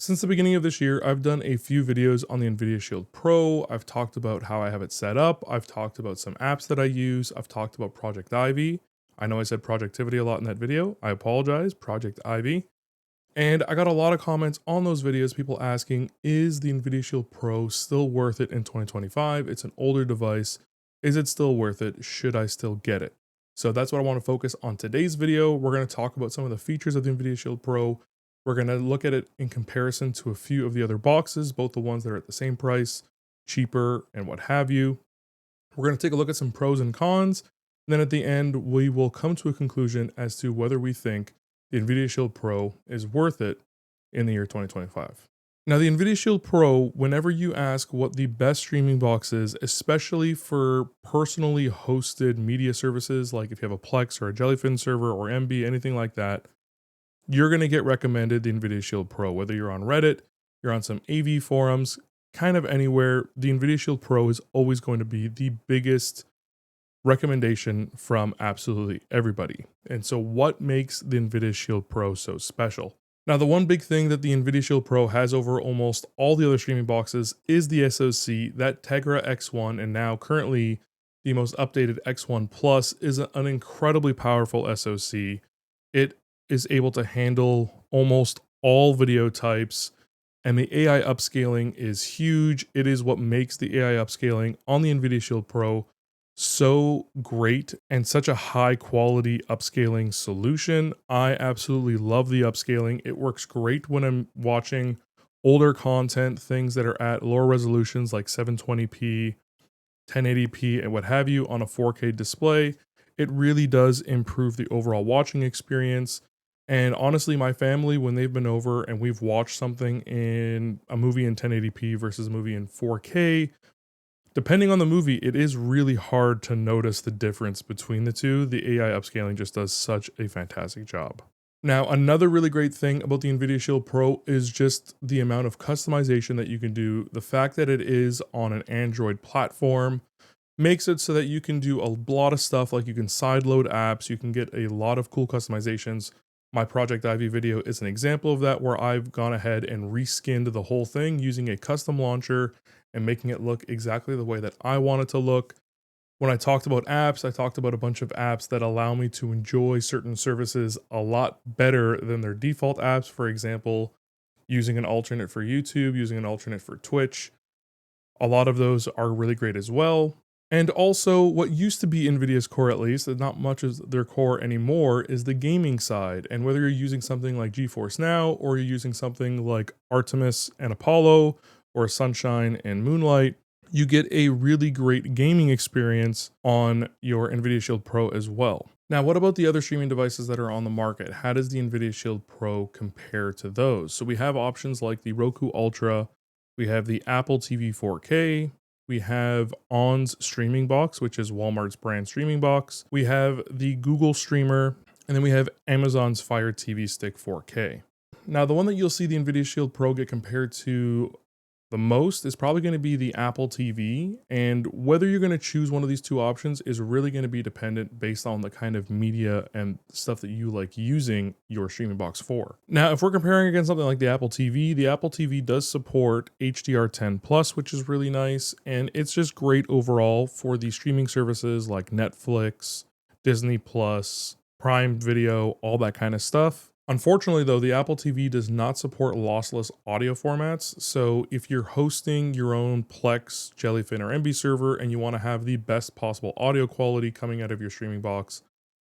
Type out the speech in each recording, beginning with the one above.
Since the beginning of this year, I've done a few videos on the NVIDIA Shield Pro. I've talked about how I have it set up. I've talked about some apps that I use. I've talked about Project Ivy. I know I said Projectivity a lot in that video. I apologize, Project Ivy. And I got a lot of comments on those videos, people asking, is the NVIDIA Shield Pro still worth it in 2025? It's an older device. Is it still worth it? Should I still get it? So that's what I want to focus on today's video. We're going to talk about some of the features of the NVIDIA Shield Pro. We're going to look at it in comparison to a few of the other boxes, both the ones that are at the same price, cheaper, and what have you. We're going to take a look at some pros and cons. And then at the end, we will come to a conclusion as to whether we think the NVIDIA Shield Pro is worth it in the year 2025. Now, the NVIDIA Shield Pro, whenever you ask what the best streaming box is, especially for personally hosted media services, like if you have a Plex or a Jellyfin server or MB, anything like that, you're going to get recommended the NVIDIA Shield Pro. Whether you're on Reddit, you're on some AV forums, kind of anywhere, the NVIDIA Shield Pro is always going to be the biggest recommendation from absolutely everybody. And so what makes the NVIDIA Shield Pro so special? Now, the one big thing that the NVIDIA Shield Pro has over almost all the other streaming boxes is the SoC. That Tegra X1 and now currently the most updated X1 Plus is an incredibly powerful SoC. It is able to handle almost all video types, and the AI upscaling is huge. It is what makes the AI upscaling on the NVIDIA Shield Pro so great and such a high quality upscaling solution. I absolutely love the upscaling. It works great when I'm watching older content, things that are at lower resolutions like 720p, 1080p, and what have you on a 4K display. It really does improve the overall watching experience. And honestly, my family, when they've been over and we've watched something in a movie in 1080p versus a movie in 4K, depending on the movie, it is really hard to notice the difference between the two. The AI upscaling just does such a fantastic job. Now, another really great thing about the NVIDIA Shield Pro is just the amount of customization that you can do. The fact that it is on an Android platform makes it so that you can do a lot of stuff, like you can sideload apps, you can get a lot of cool customizations. My Project Ivy video is an example of that, where I've gone ahead and reskinned the whole thing using a custom launcher and making it look exactly the way that I want it to look. When I talked about apps, I talked about a bunch of apps that allow me to enjoy certain services a lot better than their default apps. For example, using an alternate for YouTube, using an alternate for Twitch. A lot of those are really great as well. And also, what used to be NVIDIA's core, at least, not much is their core anymore, is the gaming side. And whether you're using something like GeForce Now, or you're using something like Artemis and Apollo, or Sunshine and Moonlight, you get a really great gaming experience on your NVIDIA Shield Pro as well. Now, what about the other streaming devices that are on the market? How does the NVIDIA Shield Pro compare to those? So we have options like the Roku Ultra, we have the Apple TV 4K, we have Onn's streaming box, which is Walmart's brand streaming box. We have the Google Streamer, and then we have Amazon's Fire TV Stick 4K. Now, the one that you'll see the NVIDIA Shield Pro get compared to the most is probably going to be the Apple TV, and whether you're going to choose one of these two options is really going to be dependent based on the kind of media and stuff that you like using your streaming box for. Now, if we're comparing against something like the Apple TV does support HDR10 Plus, which is really nice, and it's just great overall for the streaming services like Netflix, Disney Plus, Prime Video, all that kind of stuff. Unfortunately, though, the Apple TV does not support lossless audio formats, so if you're hosting your own Plex, Jellyfin, or MB server and you want to have the best possible audio quality coming out of your streaming box,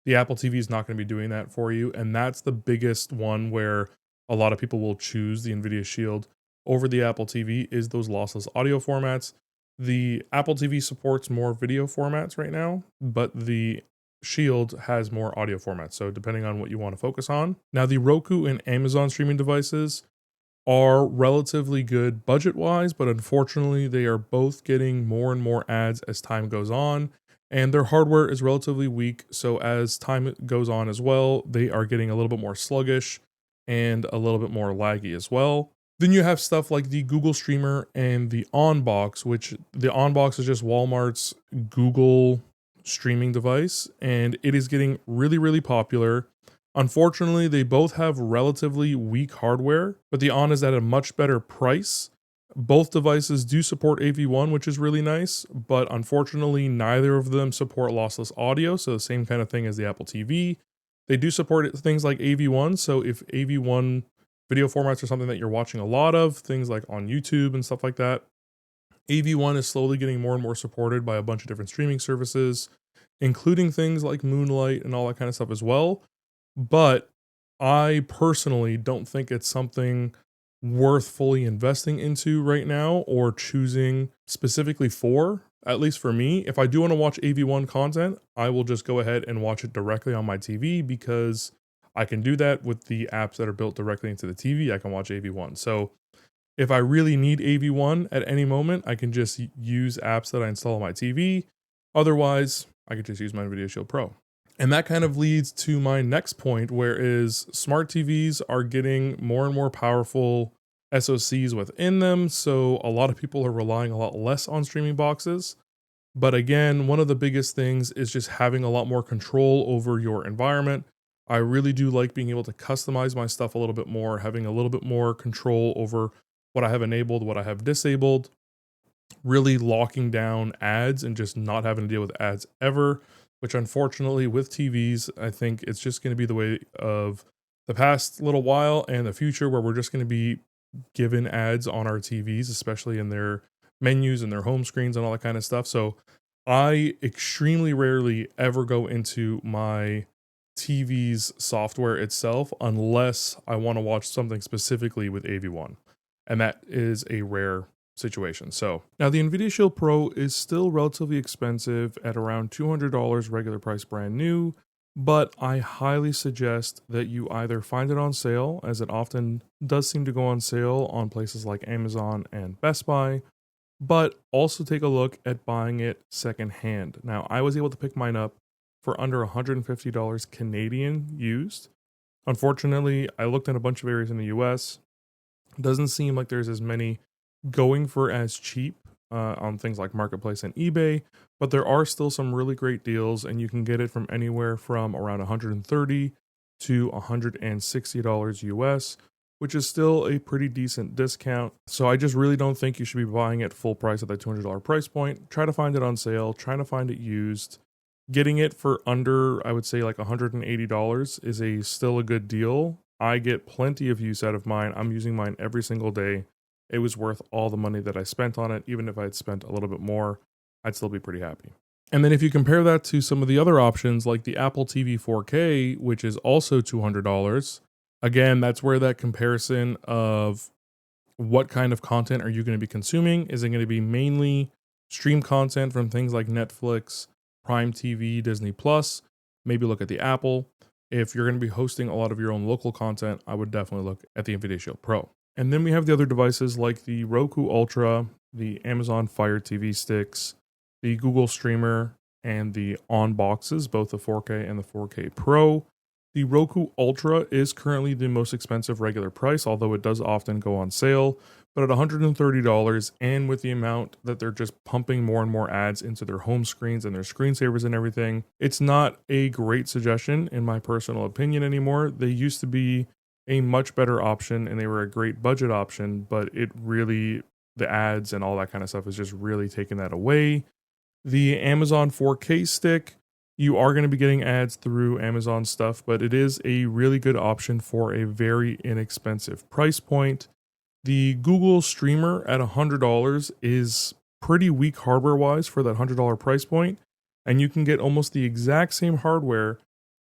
the Apple TV is not going to be doing that for you, and that's the biggest one where a lot of people will choose the NVIDIA Shield over the Apple TV, is those lossless audio formats. The Apple TV supports more video formats right now, but the Shield has more audio formats, so depending on what you want to focus on. Now, the Roku and Amazon streaming devices are relatively good budget-wise, but unfortunately, they are both getting more and more ads as time goes on, and their hardware is relatively weak, so as time goes on as well, they are getting a little bit more sluggish and a little bit more laggy as well. Then you have stuff like the Google Streamer and the Onn box, which the Onn box is just Walmart's Google streaming device, and it is getting really, really popular. Unfortunately, they both have relatively weak hardware, but the Onn is at a much better price. Both devices do support AV1, which is really nice, but unfortunately, neither of them support lossless audio, so the same kind of thing as the Apple TV. They do support things like AV1, so if AV1 video formats are something that you're watching a lot of, things like on YouTube and stuff like that, AV1 is slowly getting more and more supported by a bunch of different streaming services, including things like Moonlight and all that kind of stuff as well. But I personally don't think it's something worth fully investing into right now or choosing specifically for, at least for me. If I do want to watch AV1 content, I will just go ahead and watch it directly on my TV because I can do that with the apps that are built directly into the TV. I can watch AV1. So if I really need AV1 at any moment, I can just use apps that I install on my TV. Otherwise, I could just use my NVIDIA Shield Pro. And that kind of leads to my next point, whereas smart TVs are getting more and more powerful SoCs within them. So a lot of people are relying a lot less on streaming boxes. But again, one of the biggest things is just having a lot more control over your environment. I really do like being able to customize my stuff a little bit more, having a little bit more control over what I have enabled, what I have disabled, really locking down ads and just not having to deal with ads ever, which unfortunately with TVs, I think it's just going to be the way of the past little while and the future, where we're just going to be given ads on our TVs, especially in their menus and their home screens and all that kind of stuff. So I extremely rarely ever go into my TV's software itself unless I want to watch something specifically with AV1. And that is a rare situation. So now the NVIDIA Shield Pro is still relatively expensive at around $200 regular price brand new, but I highly suggest that you either find it on sale, as it often does seem to go on sale on places like Amazon and Best Buy, but also take a look at buying it secondhand. Now, I was able to pick mine up for under $150 Canadian used. Unfortunately, I looked in a bunch of areas in the US. Doesn't seem like there's as many going for as cheap on things like Marketplace and eBay, but there are still some really great deals, and you can get it from anywhere from around $130 to $160 US, which is still a pretty decent discount. So I just really don't think you should be buying it full price at that $200 price point. Try to find it on sale, try to find it used. Getting it for under, I would say like $180 is still a good deal. I get plenty of use out of mine. I'm using mine every single day. It was worth all the money that I spent on it. Even if I had spent a little bit more, I'd still be pretty happy. And then if you compare that to some of the other options like the Apple TV 4K, which is also $200, again, that's where that comparison of what kind of content are you going to be consuming? Is it going to be mainly stream content from things like Netflix, Prime TV, Disney Plus? Maybe look at the Apple. If you're going to be hosting a lot of your own local content, I would definitely look at the NVIDIA Shield Pro. And then we have the other devices like the Roku Ultra, the Amazon Fire TV sticks, the Google Streamer, and the Onn boxes, both the 4K and the 4K Pro. The Roku Ultra is currently the most expensive regular price, although it does often go on sale. But at $130, and with the amount that they're just pumping more and more ads into their home screens and their screensavers and everything, it's not a great suggestion in my personal opinion anymore. They used to be a much better option and they were a great budget option, but it really, the ads and all that kind of stuff is just really taking that away. The Amazon 4K stick, you are going to be getting ads through Amazon stuff, but it is a really good option for a very inexpensive price point. The Google Streamer at $100 is pretty weak hardware-wise for that $100 price point, and you can get almost the exact same hardware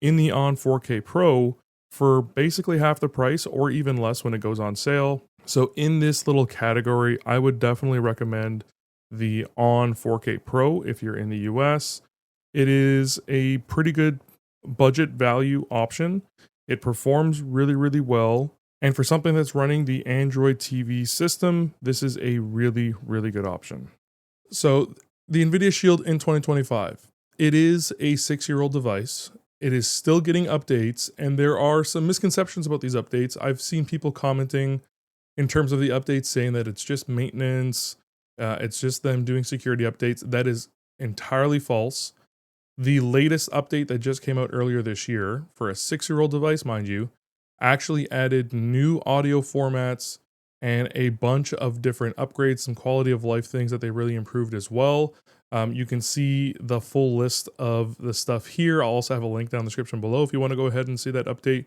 in the Onn 4K Pro for basically half the price or even less when it goes on sale. So in this little category, I would definitely recommend the Onn 4K Pro if you're in the US. It is a pretty good budget value option. It performs really, really well. And for something that's running the Android TV system, this is a really, really good option. So the NVIDIA Shield in 2025, it is a 6-year-old device. It is still getting updates, and there are some misconceptions about these updates. I've seen people commenting in terms of the updates saying that it's just maintenance, it's just them doing security updates. That is entirely false. The latest update that just came out earlier this year for a 6-year-old device, mind you, actually added new audio formats and a bunch of different upgrades, some quality of life things that they really improved as well. You can see the full list of the stuff here. I'll also have a link down in the description below if you want to go ahead and see that update.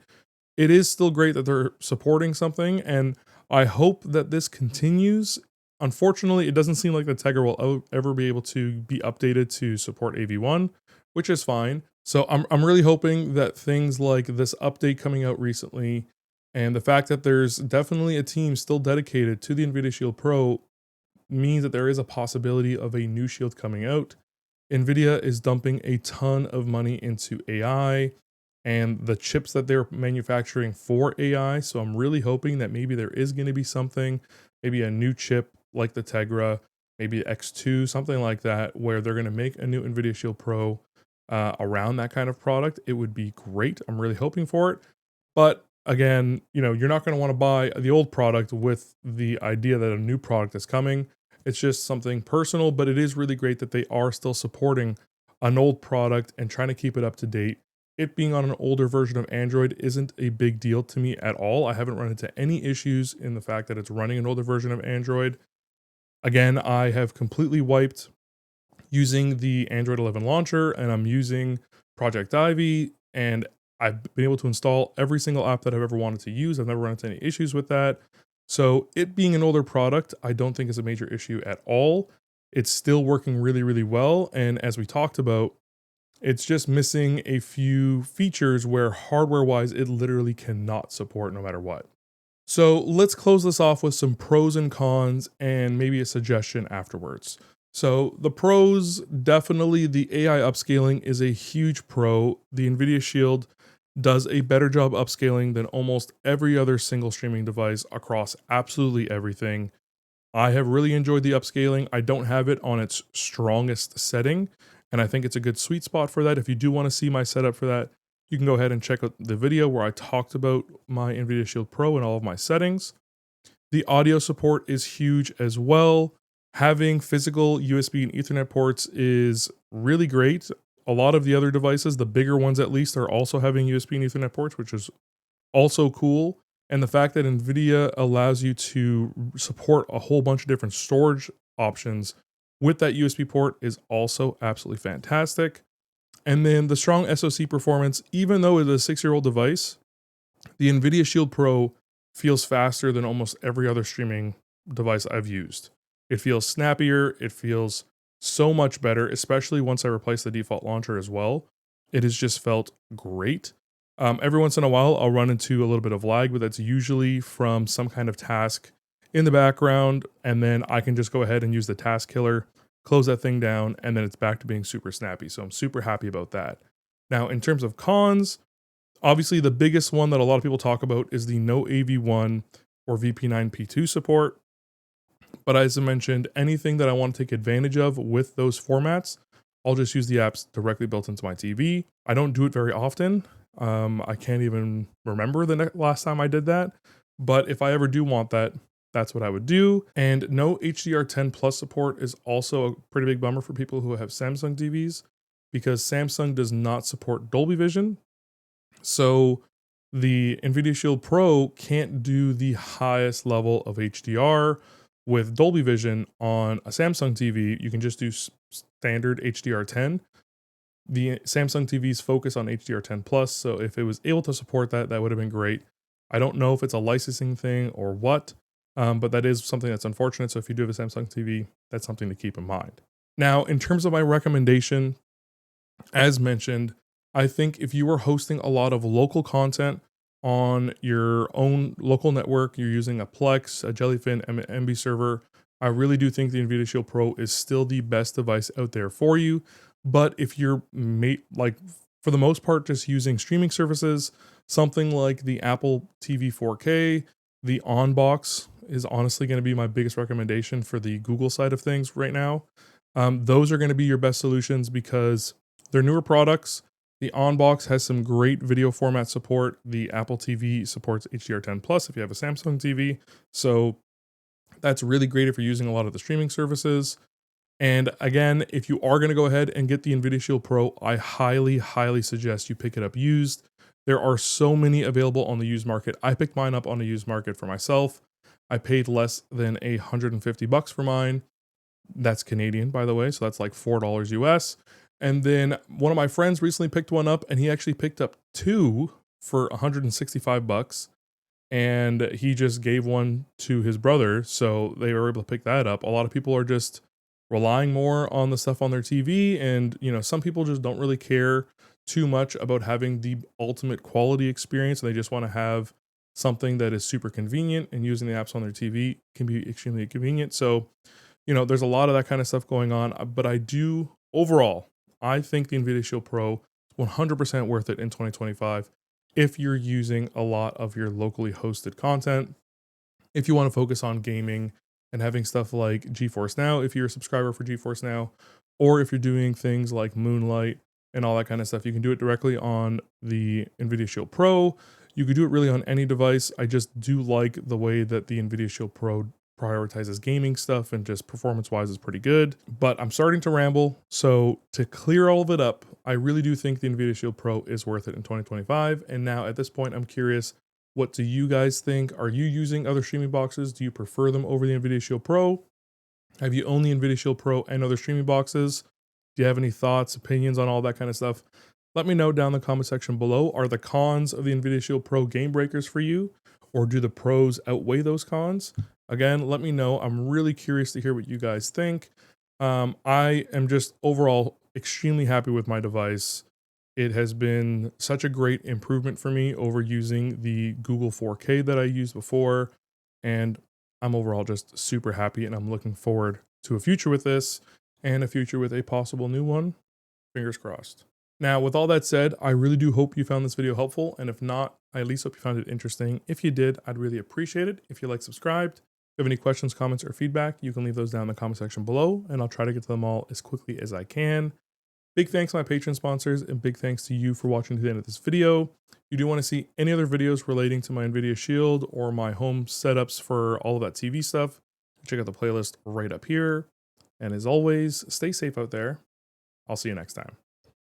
It is still great that they're supporting something, and I hope that this continues. Unfortunately, it doesn't seem like the Tegra will ever be able to be updated to support AV1, which is fine. So I'm really hoping that things like this update coming out recently and the fact that there's definitely a team still dedicated to the NVIDIA Shield Pro means that there is a possibility of a new Shield coming out. NVIDIA is dumping a ton of money into AI and the chips that they're manufacturing for AI. So I'm really hoping that maybe there is going to be something, maybe a new chip like the Tegra, maybe X2, something like that, where they're going to make a new NVIDIA Shield Pro around that kind of product. It would be great. I'm really hoping for it. But again, you're not going to want to buy the old product with the idea that a new product is coming. It's just something personal, but it is really great that they are still supporting an old product and trying to keep it up to date. It being on an older version of Android isn't a big deal to me at all. I haven't run into any issues in the fact that it's running an older version of Android. Again, I have completely wiped using the Android 11 launcher, and I'm using Project Ivy, and I've been able to install every single app that I've ever wanted to use. I've never run into any issues with that. So it being an older product, I don't think is a major issue at all. It's still working really, really well. And as we talked about, it's just missing a few features where hardware-wise, it literally cannot support no matter what. So let's close this off with some pros and cons and maybe a suggestion afterwards. So the pros, definitely the AI upscaling is a huge pro. The NVIDIA Shield does a better job upscaling than almost every other single streaming device across absolutely everything. I have really enjoyed the upscaling. I don't have it on its strongest setting, and I think it's a good sweet spot for that. If you do want to see my setup for that, you can go ahead and check out the video where I talked about my NVIDIA Shield Pro and all of my settings. The audio support is huge as well. Having physical USB and Ethernet ports is really great. A lot of the other devices, the bigger ones at least, are also having USB and Ethernet ports, which is also cool. And the fact that NVIDIA allows you to support a whole bunch of different storage options with that USB port is also absolutely fantastic. And then the strong SoC performance, even though it is a 6-year-old device, the NVIDIA Shield Pro feels faster than almost every other streaming device I've used. It feels snappier, it feels so much better, especially once I replaced the default launcher as well. It has just felt great. Every once in a while, I'll run into a little bit of lag, but that's usually from some kind of task in the background, and then I can just go ahead and use the task killer, close that thing down, and then it's back to being super snappy. So I'm super happy about that. Now, in terms of cons, obviously the biggest one that a lot of people talk about is the no AV1 or VP9P2 support. But as I mentioned, anything that I want to take advantage of with those formats, I'll just use the apps directly built into my TV. I don't do it very often. I can't even remember the last time I did that. But if I ever do want that, that's what I would do. And no HDR10 Plus support is also a pretty big bummer for people who have Samsung TVs, because Samsung does not support Dolby Vision. So the NVIDIA Shield Pro can't do the highest level of HDR with Dolby Vision on a Samsung TV. You can just do standard HDR10. The Samsung TVs focus on HDR10 Plus, so if it was able to support that, that would have been great. I don't know if it's a licensing thing or what, but that is something that's unfortunate. So if you do have a Samsung TV, that's something to keep in mind. Now, in terms of my recommendation, as mentioned, I think if you are hosting a lot of local content on your own local network, you're using a Plex, a Jellyfin, MB server, I really do think the NVIDIA Shield Pro is still the best device out there for you. But if you're for the most part just using streaming services, something like the Apple TV 4K, the Onn box is honestly going to be my biggest recommendation for the Google side of things right now. Those are going to be your best solutions because they're newer products. The Onn box has some great video format support. The Apple TV supports HDR10 Plus if you have a Samsung TV. So that's really great if you're using a lot of the streaming services. And again, if you are going to go ahead and get the NVIDIA Shield Pro, I highly suggest you pick it up used. There are so many available on the used market. I picked mine up on the used market for myself. I paid less than $150 for mine. That's Canadian, by the way, so that's like $4 US. And then one of my friends recently picked one up, and he actually picked up two for $165, and he just gave one to his brother, so they were able to pick that up. A lot of people are just relying more on the stuff on their TV, and some people just don't really care too much about having the ultimate quality experience, and they just want to have something that is super convenient, and using the apps on their TV can be extremely convenient. So there's a lot of that kind of stuff going on, but overall, I think the NVIDIA Shield Pro is 100% worth it in 2025 if you're using a lot of your locally hosted content. If you want to focus on gaming and having stuff like GeForce Now, if you're a subscriber for GeForce Now, or if you're doing things like Moonlight and all that kind of stuff, you can do it directly on the NVIDIA Shield Pro. You could do it really on any device. I just do like the way that the NVIDIA Shield Pro prioritizes gaming stuff, and just performance-wise is pretty good. But I'm starting to ramble, so to clear all of it up, I really do think the NVIDIA Shield Pro is worth it in 2025. And now at this point, I'm curious, what do you guys think? Are you using other streaming boxes? Do you prefer them over the NVIDIA Shield Pro? Have you owned the NVIDIA Shield Pro and other streaming boxes? Do you have any thoughts, opinions on all that kind of stuff? Let me know down in the comment section below. Are the cons of the NVIDIA Shield Pro game breakers for you, or do the pros outweigh those cons? Again, let me know. I'm really curious to hear what you guys think. I am just overall extremely happy with my device. It has been such a great improvement for me over using the Google 4K that I used before. And I'm overall just super happy, and I'm looking forward to a future with this, and a future with a possible new one. Fingers crossed. Now, with all that said, I really do hope you found this video helpful. And if not, I at least hope you found it interesting. If you did, I'd really appreciate it if you subscribed. If you have any questions, comments, or feedback, you can leave those down in the comment section below, and I'll try to get to them all as quickly as I can. Big thanks to my Patreon sponsors, and big thanks to you for watching to the end of this video. If you do want to see any other videos relating to my NVIDIA Shield or my home setups for all of that TV stuff, check out the playlist right up here. And as always, stay safe out there. I'll see you next time.